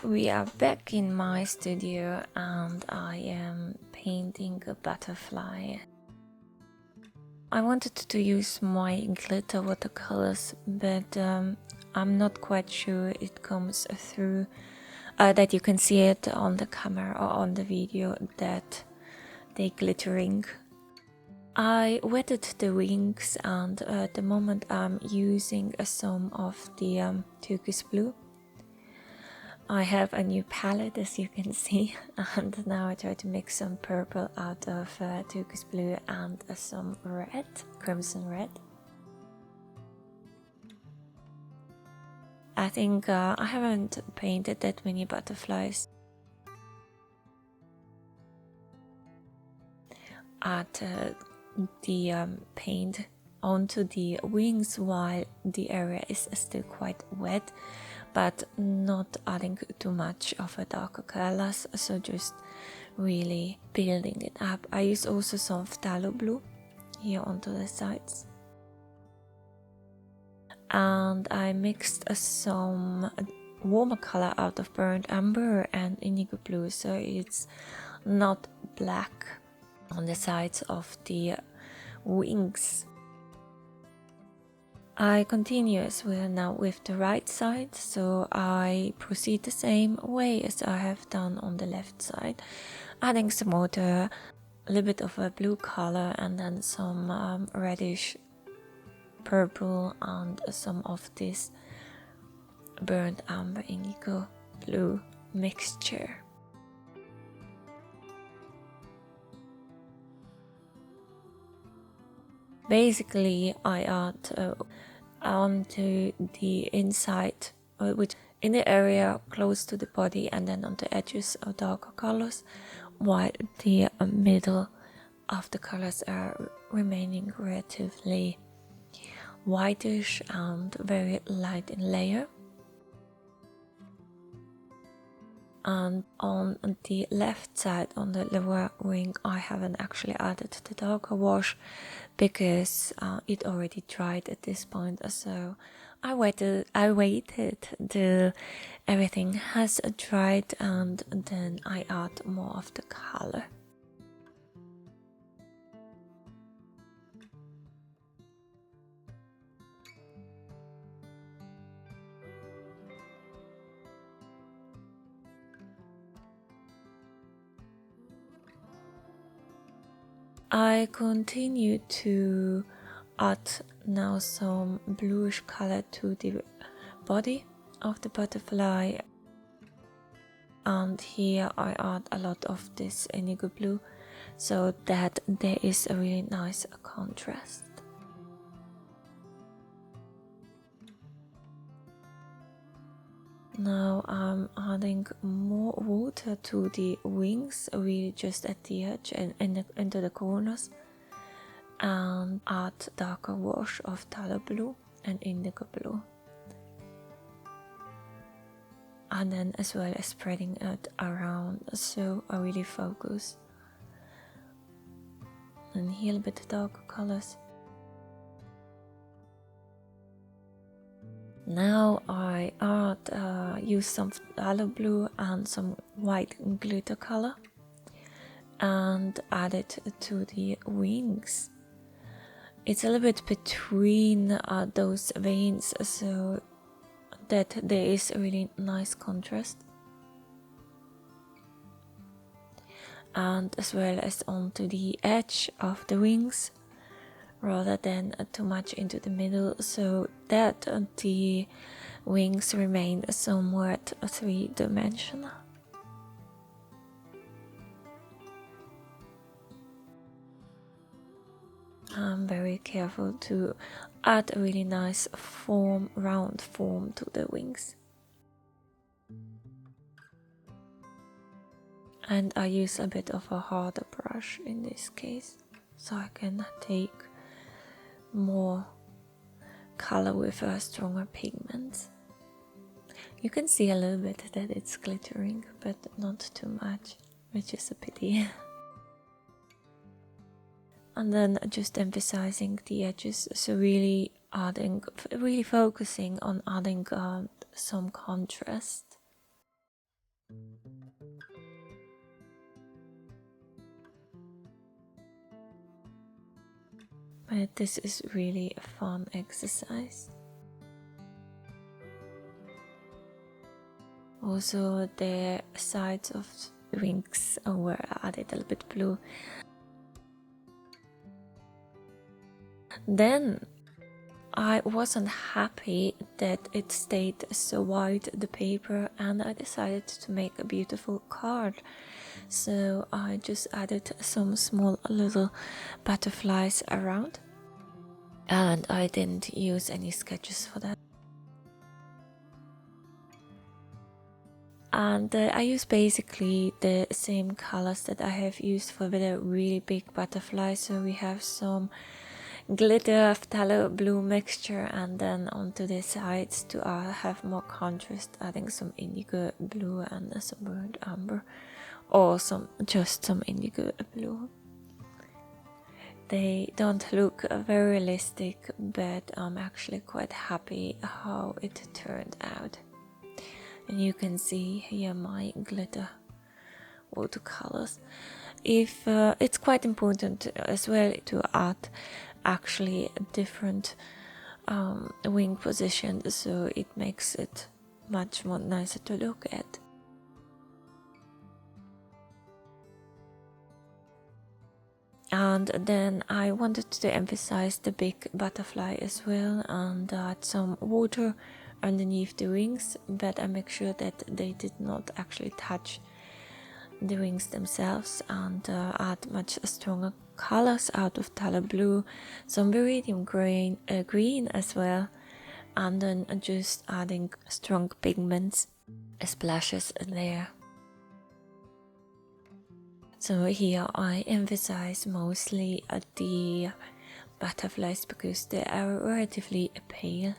We are back in my studio and I am painting a butterfly. I wanted to use my glitter watercolors, but I'm not quite sure it comes through, that you can see it on the camera or on the video that they're glittering. I wetted the wings and at the moment I'm using some of the turquoise blue. I have a new palette, as you can see, and now I try to mix some purple out of turquoise blue and some red, crimson red. I think I haven't painted that many butterflies. Add the paint onto the wings while the area is still quite wet, but not adding too much of a darker colors, so just really building it up. I use also some phthalo blue here onto the sides, and I mixed some warmer color out of burnt umber and indigo blue, so it's not black on the sides of the wings. I continue as well now with the right side, so I proceed the same way as I have done on the left side, adding some water, a little bit of a blue color, and then some reddish purple and some of this burnt umber indigo blue mixture. Basically, I add onto the inside, which in the area close to the body, and then on the edges of darker colors, while the middle of the colors are remaining relatively whitish and very light in layer. And on the left side, on the lower wing, I haven't actually added the darker wash because it already dried at this point, so I waited till everything has dried and then I add more of the color. I continue to add now some bluish color to the body of the butterfly, and here I add a lot of this indigo blue so that there is a really nice contrast. Now I'm adding more water to the wings, really just at the edge and into the corners, and add darker wash of phthalo blue and indigo blue. And then as well as spreading it around, so I really focus. And here a bit darker colors. Now I use some phthalo blue and some white glitter color and add it to the wings. It's a little bit between those veins so that there is a really nice contrast, and as well as onto the edge of the wings rather than too much into the middle, so that the wings remain somewhat three-dimensional. I'm very careful to add a really nice form, round form to the wings. And I use a bit of a harder brush in this case, so I can take more color with a stronger pigment. You can see a little bit that it's glittering, but not too much, which is a pity. And then just emphasizing the edges, so really focusing on adding some contrast. but this is really a fun exercise. Also the sides of the wings were added a little bit blue. Then I wasn't happy that it stayed so white, the paper, and I decided to make a beautiful card. So I just added some small little butterflies around, and I didn't use any sketches for that. And I use basically the same colors that I have used for the really big butterfly. So we have some glitter phthalo blue mixture, and then onto the sides to have more contrast, adding some indigo blue and some burnt umber, or just some indigo blue. They don't look very realistic, but I'm actually quite happy how it turned out. And you can see here my glitter watercolors. If it's quite important as well to add actually a different wing position, so it makes it much more nicer to look at. And then I wanted to emphasize the big butterfly as well, and add some water underneath the wings, but I make sure that they did not actually touch the wings themselves, and add much stronger colors out of phthalo blue, some viridium green as well, and then just adding strong pigments, splashes there. So here I emphasize mostly the butterflies because they are relatively pale.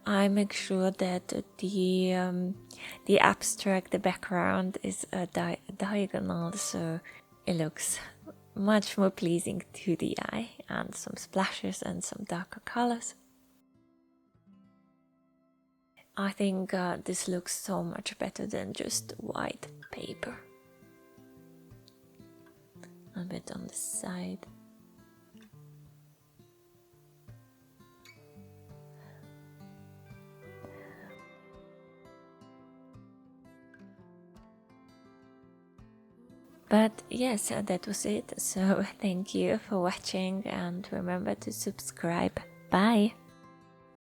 I make sure that the abstract, the background is diagonal, so it looks much more pleasing to the eye, and some splashes and some darker colors. I think this looks so much better than just white paper. A bit on the side. But yes, that was it. So thank you for watching, and remember to subscribe. Bye!